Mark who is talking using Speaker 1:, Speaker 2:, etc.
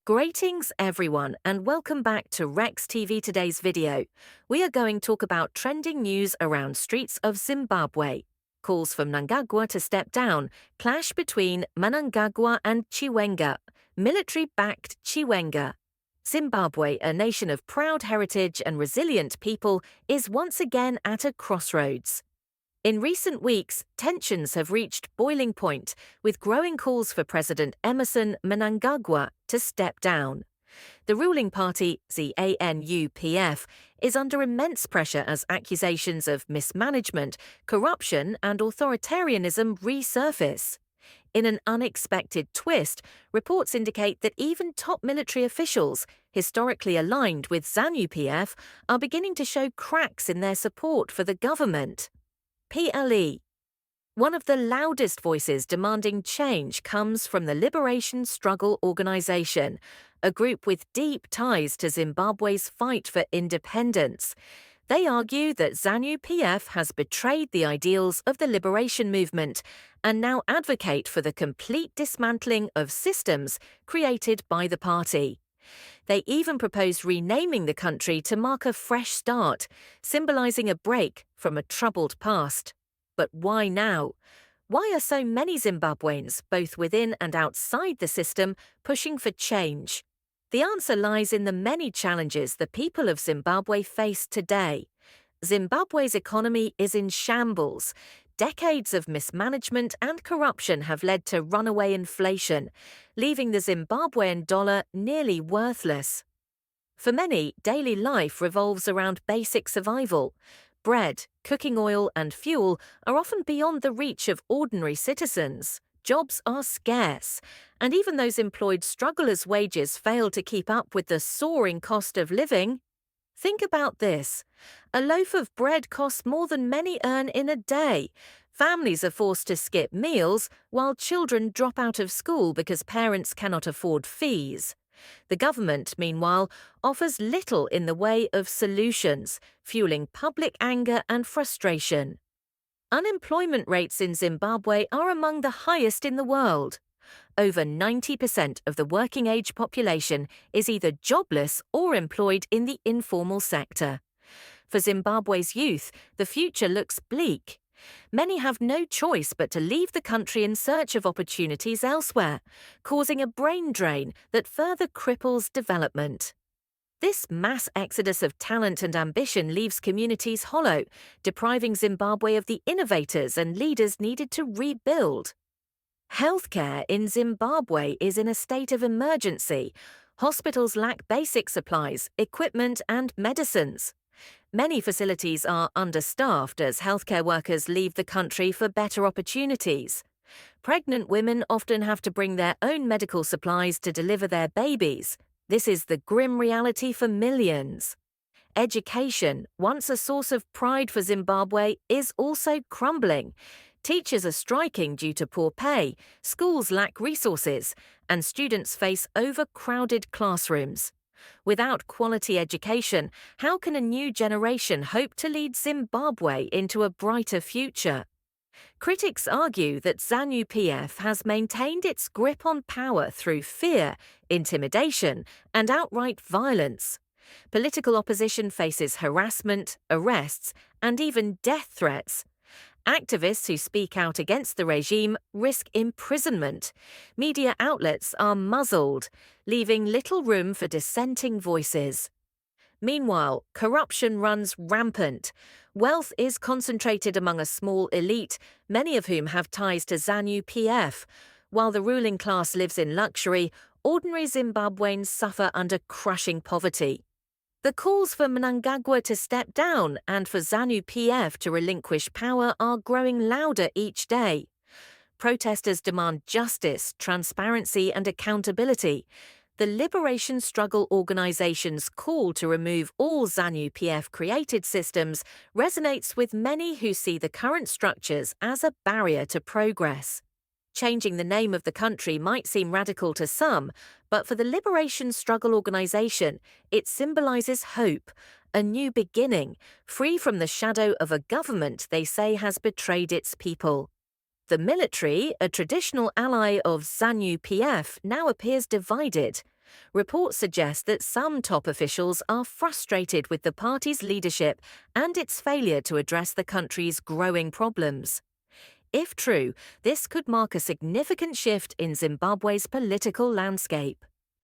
Speaker 1: Greetings everyone and welcome back to Rex TV. Today's video. We are going to talk about trending news around streets of Zimbabwe. Calls for Mnangagwa to step down, clash between Mnangagwa and Chiwenga, military-backed Chiwenga. Zimbabwe, a nation of proud heritage and resilient people, is once again at a crossroads. In recent weeks, tensions have reached boiling point, with growing calls for President Emmerson Mnangagwa to step down. The ruling party, ZANU-PF, is under immense pressure as accusations of mismanagement, corruption and authoritarianism resurface. In an unexpected twist, reports indicate that even top military officials, historically aligned with ZANU-PF, are beginning to show cracks in their support for the government. PLE. One of the loudest voices demanding change comes from the Liberation Struggle Organization, a group with deep ties to Zimbabwe's fight for independence. They argue that ZANU-PF has betrayed the ideals of the liberation movement and now advocate for the complete dismantling of systems created by the party. They even proposed renaming the country to mark a fresh start, symbolizing a break from a troubled past. But why now? Why are so many Zimbabweans, both within and outside the system, pushing for change? The answer lies in the many challenges the people of Zimbabwe face today. Zimbabwe's economy is in shambles. Decades of mismanagement and corruption have led to runaway inflation, leaving the Zimbabwean dollar nearly worthless. For many, daily life revolves around basic survival. Bread, cooking oil and fuel are often beyond the reach of ordinary citizens. Jobs are scarce, and even those employed struggle as wages fail to keep up with the soaring cost of living. Think about this. A loaf of bread costs more than many earn in a day. Families are forced to skip meals while children drop out of school because parents cannot afford fees. The government, meanwhile, offers little in the way of solutions, fueling public anger and frustration. Unemployment rates in Zimbabwe are among the highest in the world. Over 90% of the working-age population is either jobless or employed in the informal sector. For Zimbabwe's youth, the future looks bleak. Many have no choice but to leave the country in search of opportunities elsewhere, causing a brain drain that further cripples development. This mass exodus of talent and ambition leaves communities hollow, depriving Zimbabwe of the innovators and leaders needed to rebuild. Healthcare in Zimbabwe is in a state of emergency. Hospitals lack basic supplies, equipment and medicines. Many facilities are understaffed as healthcare workers leave the country for better opportunities. Pregnant women often have to bring their own medical supplies to deliver their babies. This is the grim reality for millions. Education, once a source of pride for Zimbabwe, is also crumbling. Teachers are striking due to poor pay, schools lack resources, and students face overcrowded classrooms. Without quality education, how can a new generation hope to lead Zimbabwe into a brighter future? Critics argue that ZANU-PF has maintained its grip on power through fear, intimidation, and outright violence. Political opposition faces harassment, arrests, and even death threats. Activists who speak out against the regime risk imprisonment. Media outlets are muzzled, leaving little room for dissenting voices. Meanwhile, corruption runs rampant. Wealth is concentrated among a small elite, many of whom have ties to ZANU-PF. While the ruling class lives in luxury, ordinary Zimbabweans suffer under crushing poverty. The calls for Mnangagwa to step down and for ZANU-PF to relinquish power are growing louder each day. Protesters demand justice, transparency and accountability. The Liberation Struggle Organization's call to remove all ZANU-PF-created systems resonates with many who see the current structures as a barrier to progress. Changing the name of the country might seem radical to some, but for the Liberation Struggle Organization, it symbolizes hope, a new beginning, free from the shadow of a government they say has betrayed its people. The military, a traditional ally of ZANU-PF, now appears divided. Reports suggest that some top officials are frustrated with the party's leadership and its failure to address the country's growing problems. If true, this could mark a significant shift in Zimbabwe's political landscape.